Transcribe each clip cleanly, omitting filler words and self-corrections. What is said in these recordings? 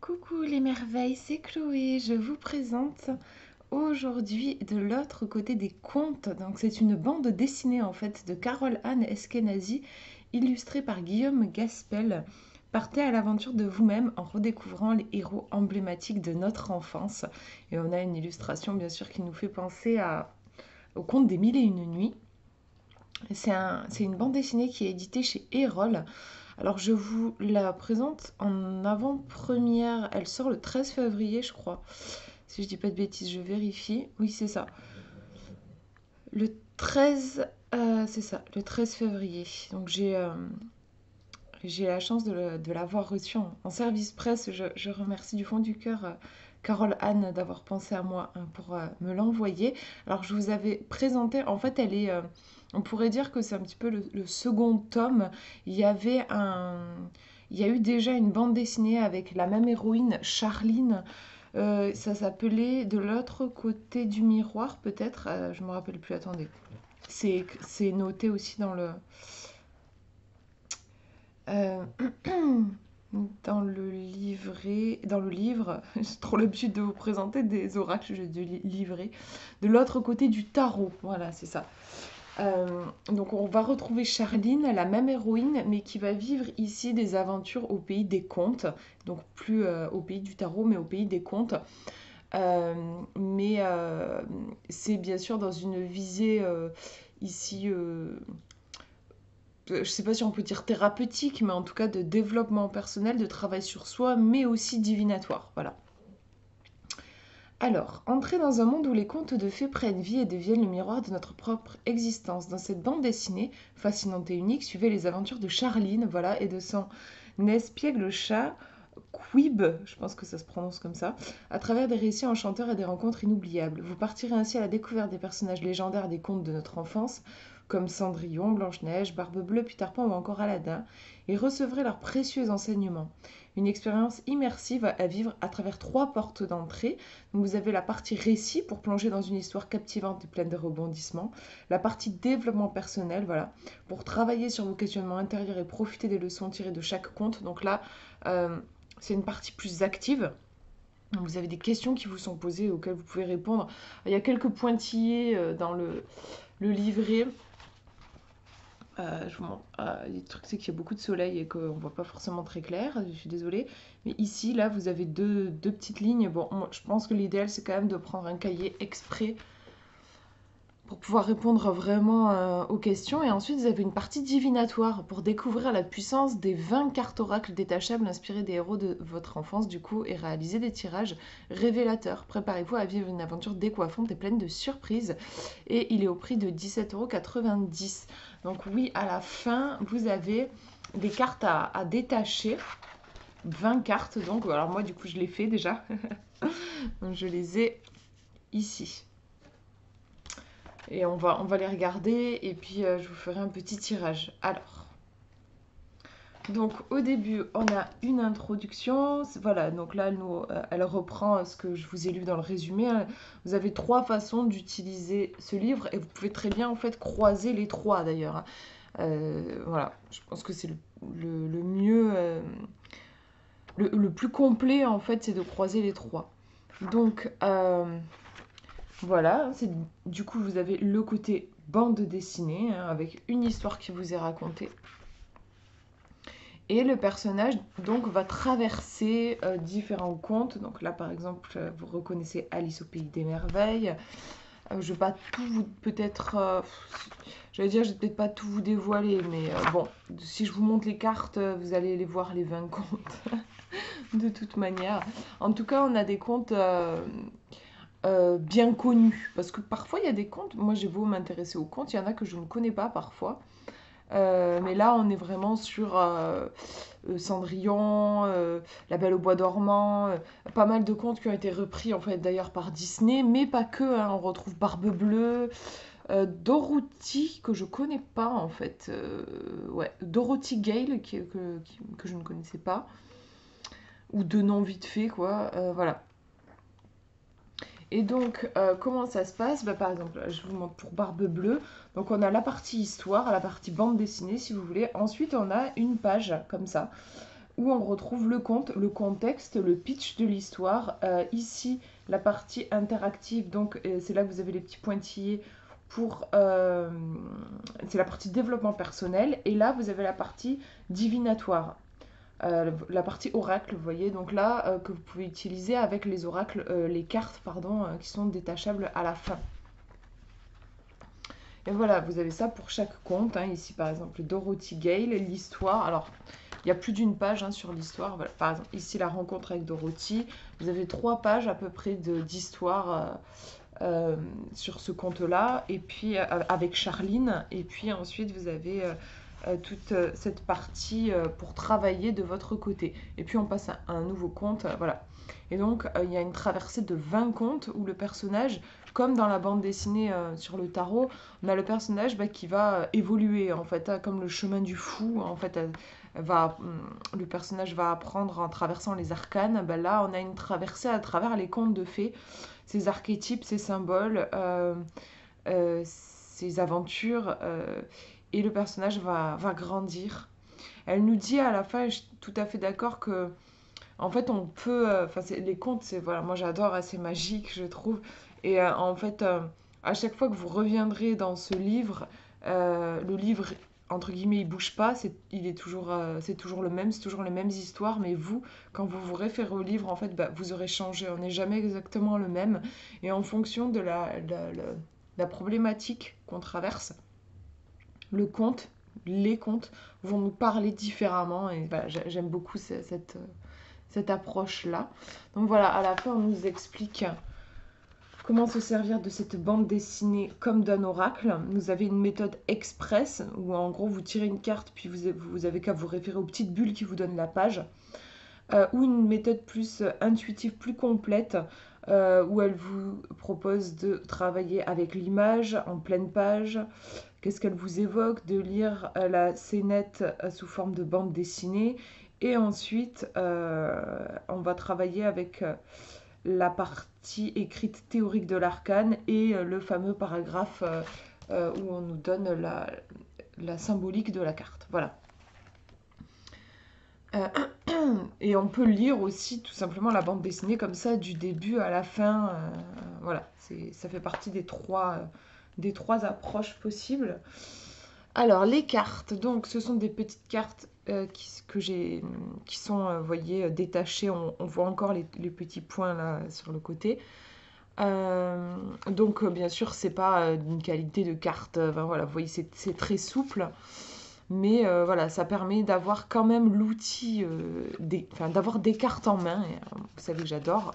Coucou les merveilles, c'est Chloé. Je vous présente aujourd'hui De l'autre côté des contes. Donc c'est une bande dessinée en fait de Carole Anne Eskenazi, illustrée par Guillaume Gaspel. Partez à l'aventure de vous-même en redécouvrant les héros emblématiques de notre enfance. Et on a une illustration bien sûr qui nous fait penser au conte des Mille et une nuits. C'est une bande dessinée qui est éditée chez Erol. Alors je vous la présente en avant-première. Elle sort le 13 février, je crois. Si je dis pas de bêtises, je vérifie. Oui, c'est ça. Le 13, c'est ça, le 13 février. Donc j'ai la chance de l'avoir reçue en service presse. Je remercie du fond du cœur Carole Anne d'avoir pensé à moi pour me l'envoyer. Alors je vous avais présenté, en fait on pourrait dire que c'est un petit peu le second tome. Il y avait il y a eu déjà une bande dessinée avec la même héroïne, Charline. Ça s'appelait De l'autre côté du miroir, peut-être. Je me rappelle plus, attendez. C'est noté aussi euh, dans le livret, dans le livre. J'ai trop l'habitude de vous présenter des oracles de livret. De l'autre côté du tarot, voilà, c'est ça. Donc on va retrouver Charline, la même héroïne, mais qui va vivre ici des aventures au pays des contes. Donc plus au pays du tarot, mais au pays des contes. Mais c'est bien sûr dans une visée ici, je ne sais pas si on peut dire thérapeutique, mais en tout cas de développement personnel, de travail sur soi, mais aussi divinatoire. Voilà. Alors, entrer dans un monde où les contes de fées prennent vie et deviennent le miroir de notre propre existence. Dans cette bande dessinée, fascinante et unique, suivez les aventures de Charline, voilà, et de son espiègle chat, Quib, je pense que ça se prononce comme ça, à travers des récits enchanteurs et des rencontres inoubliables. Vous partirez ainsi à la découverte des personnages légendaires des contes de notre enfance, comme Cendrillon, Blanche-Neige, Barbe-Bleue, Peter Pan ou encore Aladdin, et recevrez leurs précieux enseignements. Une expérience immersive à vivre à travers 3 portes d'entrée. Donc vous avez la partie récit pour plonger dans une histoire captivante et pleine de rebondissements. La partie développement personnel, voilà, pour travailler sur vos questionnements intérieurs et profiter des leçons tirées de chaque conte. Donc là, c'est une partie plus active. Vous avez des questions qui vous sont posées auxquelles vous pouvez répondre. Il y a quelques pointillés dans le livret. Je vous montre. Le truc, c'est qu'il y a beaucoup de soleil et qu'on ne voit pas forcément très clair. Je suis désolée. Mais ici, là, vous avez deux petites lignes. Bon, moi, je pense que l'idéal, c'est quand même de prendre un cahier exprès pour pouvoir répondre vraiment aux questions. Et ensuite, vous avez une partie divinatoire pour découvrir la puissance des 20 cartes oracles détachables inspirées des héros de votre enfance, du coup, et réaliser des tirages révélateurs. Préparez-vous à vivre une aventure décoiffante et pleine de surprises. Et il est au prix de 17,90 €. Donc oui, à la fin, vous avez des cartes à détacher. 20 cartes, donc. Alors moi, du coup, je l'ai fait déjà. Donc je les ai ici. Et on va les regarder et puis je vous ferai un petit tirage. Alors, donc au début, on a une introduction. Voilà, donc là, elle reprend ce que je vous ai lu dans le résumé. Vous avez 3 façons d'utiliser ce livre et vous pouvez très bien en fait croiser les 3 d'ailleurs. Voilà, je pense que c'est le mieux, le plus complet en fait, c'est de croiser les 3. Donc, voilà, du coup vous avez le côté bande dessinée, hein, avec une histoire qui vous est racontée. Et le personnage donc va traverser différents contes. Donc là par exemple, vous reconnaissez Alice au pays des merveilles. Je ne vais pas tout vous peut-être... j'allais dire, je vais peut-être pas tout vous dévoiler, mais bon, si je vous montre les cartes, vous allez les voir les 20 contes. De toute manière. En tout cas, on a des contes bien connus. Parce que parfois, il y a des contes, moi j'ai beau m'intéresser aux contes, il y en a que je ne connais pas parfois. Mais là, on est vraiment sur Cendrillon, La Belle au bois dormant, pas mal de contes qui ont été repris en fait d'ailleurs par Disney, mais pas que, hein. On retrouve Barbe Bleue, Dorothy, que je connais pas en fait, ouais, Dorothy Gale, que je ne connaissais pas, ou de nom vite fait, quoi, voilà. Et donc, comment ça se passe? Bah, par exemple, je vous montre pour Barbe Bleue. Donc, on a la partie histoire, la partie bande dessinée, si vous voulez. Ensuite, on a une page, comme ça, où on retrouve le conte, le contexte, le pitch de l'histoire. Ici, la partie interactive, donc c'est là que vous avez les petits pointillés pour... c'est la partie développement personnel. Et là, vous avez la partie divinatoire. La partie oracle, vous voyez, donc là, que vous pouvez utiliser avec les oracles, les cartes, pardon, qui sont détachables à la fin. Et voilà, vous avez ça pour chaque conte, hein. Ici, par exemple, Dorothy Gale, l'histoire. Alors, il y a plus d'une page, hein, sur l'histoire. Voilà. Par exemple, ici, la rencontre avec Dorothy. Vous avez 3 pages à peu près d'histoire sur ce conte-là. Et puis, avec Charline. Et puis ensuite, vous avez toute cette partie pour travailler de votre côté. Et puis, on passe à un nouveau conte. Voilà. Et donc, il y a une traversée de 20 contes où le personnage, comme dans la bande dessinée sur le tarot, on a le personnage qui va évoluer, en fait, hein, comme le chemin du fou. En fait, le personnage va apprendre en traversant les arcanes. Là, on a une traversée à travers les contes de fées, ces archétypes, ces symboles, ces aventures, et le personnage va grandir. Elle nous dit à la fin, je suis tout à fait d'accord, que en fait on peut, les contes, c'est, voilà, moi j'adore, hein, c'est magique, je trouve. Et en fait, à chaque fois que vous reviendrez dans ce livre, le livre, entre guillemets, il bouge pas, il est toujours, c'est toujours le même, c'est toujours les mêmes histoires, mais vous, quand vous vous référez au livre, en fait, vous aurez changé, on n'est jamais exactement le même. Et en fonction de la problématique qu'on traverse, le conte, les contes vont nous parler différemment. Et voilà, j'aime beaucoup cette approche-là. Donc voilà, à la fin, on nous explique comment se servir de cette bande dessinée comme d'un oracle. Vous avez une méthode express, où en gros, vous tirez une carte, puis vous avez qu'à vous référer aux petites bulles qui vous donnent la page. Ou une méthode plus intuitive, plus complète, où elle vous propose de travailler avec l'image en pleine page. Qu'est-ce qu'elle vous évoque? De lire la scénette sous forme de bande dessinée. Et ensuite, on va travailler avec la partie écrite théorique de l'arcane et le fameux paragraphe où on nous donne la symbolique de la carte. Voilà. Et on peut lire aussi tout simplement la bande dessinée comme ça, du début à la fin. Voilà, ça fait partie des trois approches possibles. Alors, les cartes, donc ce sont des petites cartes qui sont, vous voyez, détachées. On voit encore les petits points là sur le côté. Donc, bien sûr, c'est pas d'une qualité de carte. Voilà, vous voyez, c'est très souple. Mais voilà, ça permet d'avoir quand même l'outil, d'avoir des cartes en main. Et, vous savez que j'adore.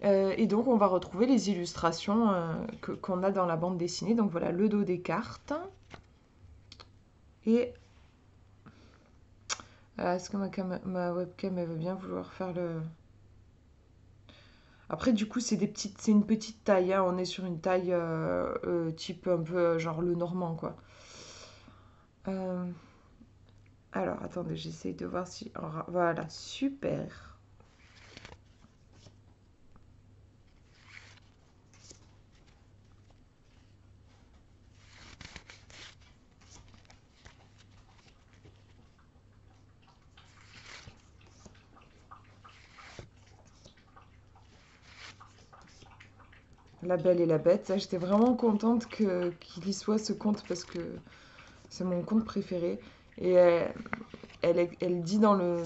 Et donc, on va retrouver les illustrations qu'on a dans la bande dessinée. Donc voilà, le dos des cartes. Et est-ce que ma webcam elle veut bien vouloir faire le... Après, du coup, c'est une petite taille, hein. On est sur une taille type un peu genre le normand, quoi. Alors, attendez, j'essaye de voir si... Voilà, super. La Belle et la Bête. J'étais vraiment contente qu'il y soit ce conte parce que c'est mon conte préféré. Et elle dit dans le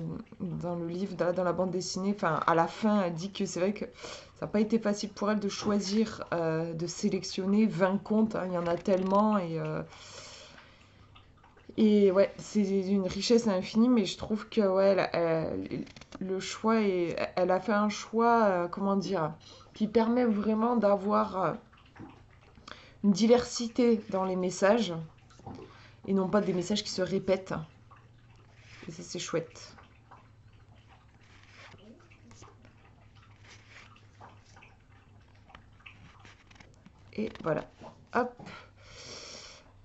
livre, dans la bande dessinée, enfin à la fin, elle dit que c'est vrai que ça n'a pas été facile pour elle de choisir, de sélectionner 20 contes, hein. Il y en a tellement et ouais, c'est une richesse infinie, mais je trouve que ouais, le choix elle a fait un choix, comment dire, qui permet vraiment d'avoir une diversité dans les messages et non pas des messages qui se répètent. Et ça, c'est chouette. Et voilà. Hop.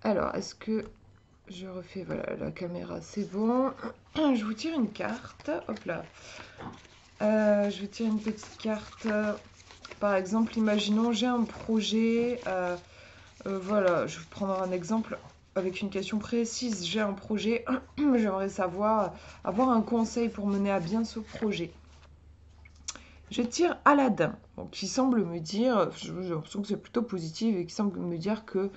Alors, est-ce que je refais, voilà, la caméra, c'est bon. Je vous tire une carte. Hop là. Je vous tire une petite carte. Par exemple, imaginons, j'ai un projet. Voilà, je vais prendre un exemple. avec une question précise, j'ai un projet, j'aimerais savoir, avoir un conseil pour mener à bien ce projet. Je tire Aladdin, donc, qui semble me dire, j'ai l'impression que c'est plutôt positif et qui semble me dire que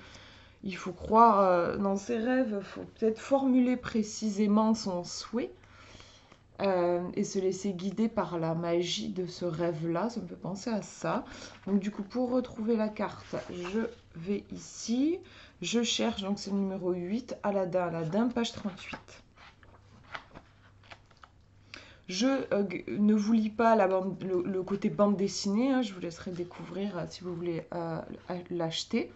il faut croire dans ses rêves, il faut peut-être formuler précisément son souhait et se laisser guider par la magie de ce rêve-là. Ça me fait penser à ça. Donc du coup, pour retrouver la carte, je vais ici. Je cherche, donc c'est le numéro 8, Aladdin, Aladdin, page 38. Je ne vous lis pas le côté bande dessinée, hein, je vous laisserai découvrir si vous voulez l'acheter.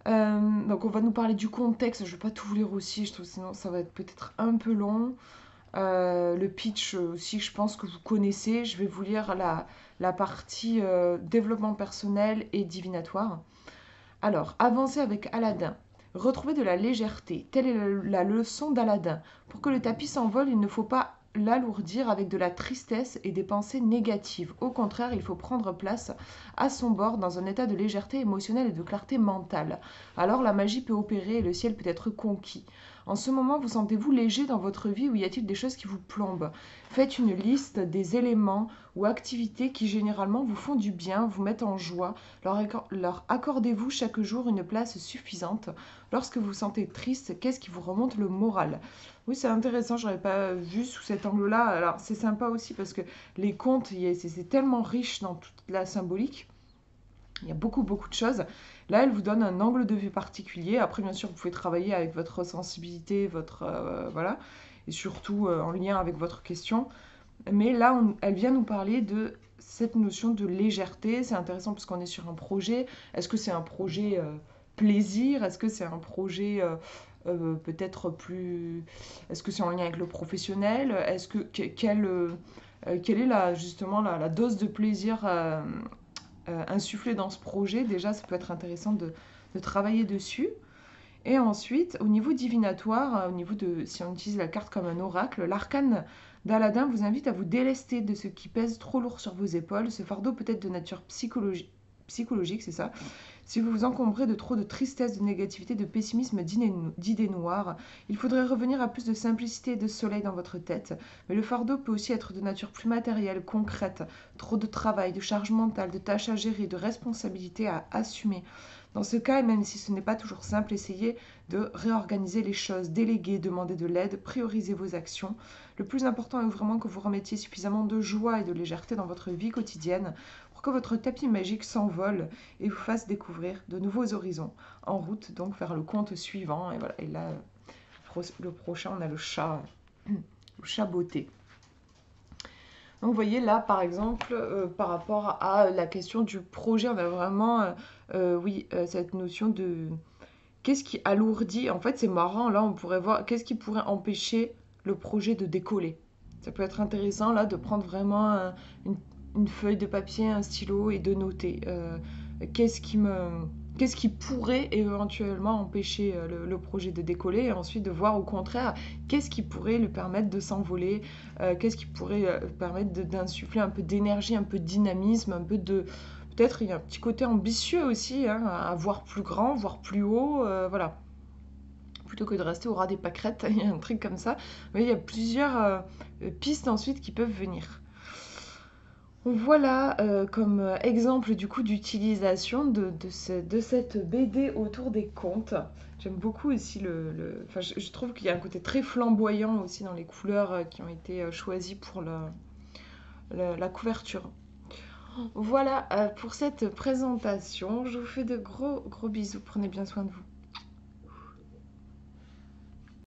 Donc on va nous parler du contexte, je ne vais pas tout vous lire aussi, je trouve sinon ça va être peut-être un peu long. Le pitch aussi, je pense que vous connaissez. Je vais vous lire la partie développement personnel et divinatoire. Alors, avancez avec Aladdin. Retrouvez de la légèreté. Telle est la leçon d'Aladin. Pour que le tapis s'envole, il ne faut pas l'alourdir avec de la tristesse et des pensées négatives. Au contraire, il faut prendre place à son bord dans un état de légèreté émotionnelle et de clarté mentale. Alors la magie peut opérer et le ciel peut être conquis. En ce moment, vous sentez-vous léger dans votre vie ou y a-t-il des choses qui vous plombent? Faites une liste des éléments ou activités qui généralement vous font du bien, vous mettent en joie. Leur accordez-vous chaque jour une place suffisante. Lorsque vous vous sentez triste, qu'est-ce qui vous remonte le moral? Oui, c'est intéressant, je n'aurais pas vu sous cet angle-là. Alors, c'est sympa aussi parce que les contes, c'est tellement riche dans toute la symbolique. Il y a beaucoup, beaucoup de choses. Là, elle vous donne un angle de vue particulier. Après, bien sûr, vous pouvez travailler avec votre sensibilité, voilà, et surtout en lien avec votre question. Mais là, elle vient nous parler de cette notion de légèreté. C'est intéressant parce qu'on est sur un projet. Est-ce que c'est un projet plaisir? Est-ce que c'est un projet peut-être plus... Est-ce que c'est en lien avec le professionnel? Quelle est justement la dose de plaisir insufflée dans ce projet? Déjà, ça peut être intéressant de travailler dessus. Et ensuite, au niveau divinatoire, si on utilise la carte comme un oracle, l'arcane d'Aladin vous invite à vous délester de ce qui pèse trop lourd sur vos épaules. Ce fardeau peut être de nature psychologique, c'est ça. Si vous vous encombrez de trop de tristesse, de négativité, de pessimisme, d'idées noires, il faudrait revenir à plus de simplicité et de soleil dans votre tête. Mais le fardeau peut aussi être de nature plus matérielle, concrète. Trop de travail, de charge mentale, de tâches à gérer, de responsabilités à assumer. Dans ce cas, et même si ce n'est pas toujours simple, essayez de réorganiser les choses, déléguer, demander de l'aide, prioriser vos actions. Le plus important est vraiment que vous remettiez suffisamment de joie et de légèreté dans votre vie quotidienne pour que votre tapis magique s'envole et vous fasse découvrir de nouveaux horizons. En route donc vers le conte suivant. Et voilà. Et là, le prochain, on a le chat beauté. Donc vous voyez là par exemple par rapport à la question du projet, on a vraiment cette notion de qu'est-ce qui alourdit. En fait c'est marrant, là on pourrait voir qu'est-ce qui pourrait empêcher le projet de décoller. Ça peut être intéressant là de prendre vraiment une feuille de papier, un stylo et de noter qu'est-ce qui pourrait éventuellement empêcher le projet de décoller et ensuite de voir au contraire qu'est-ce qui pourrait lui permettre de s'envoler, qu'est-ce qui pourrait permettre d'insuffler un peu d'énergie, un peu de dynamisme, un peu de... Peut-être il y a un petit côté ambitieux aussi, hein, à voir plus grand, voir plus haut, voilà. Plutôt que de rester au ras des pâquerettes, il y a un truc comme ça. Mais il y a plusieurs pistes ensuite qui peuvent venir. Voilà comme exemple du coup d'utilisation de cette BD autour des contes. J'aime beaucoup aussi Enfin, je trouve qu'il y a un côté très flamboyant aussi dans les couleurs qui ont été choisies pour la couverture. Voilà pour cette présentation. Je vous fais de gros bisous. Prenez bien soin de vous.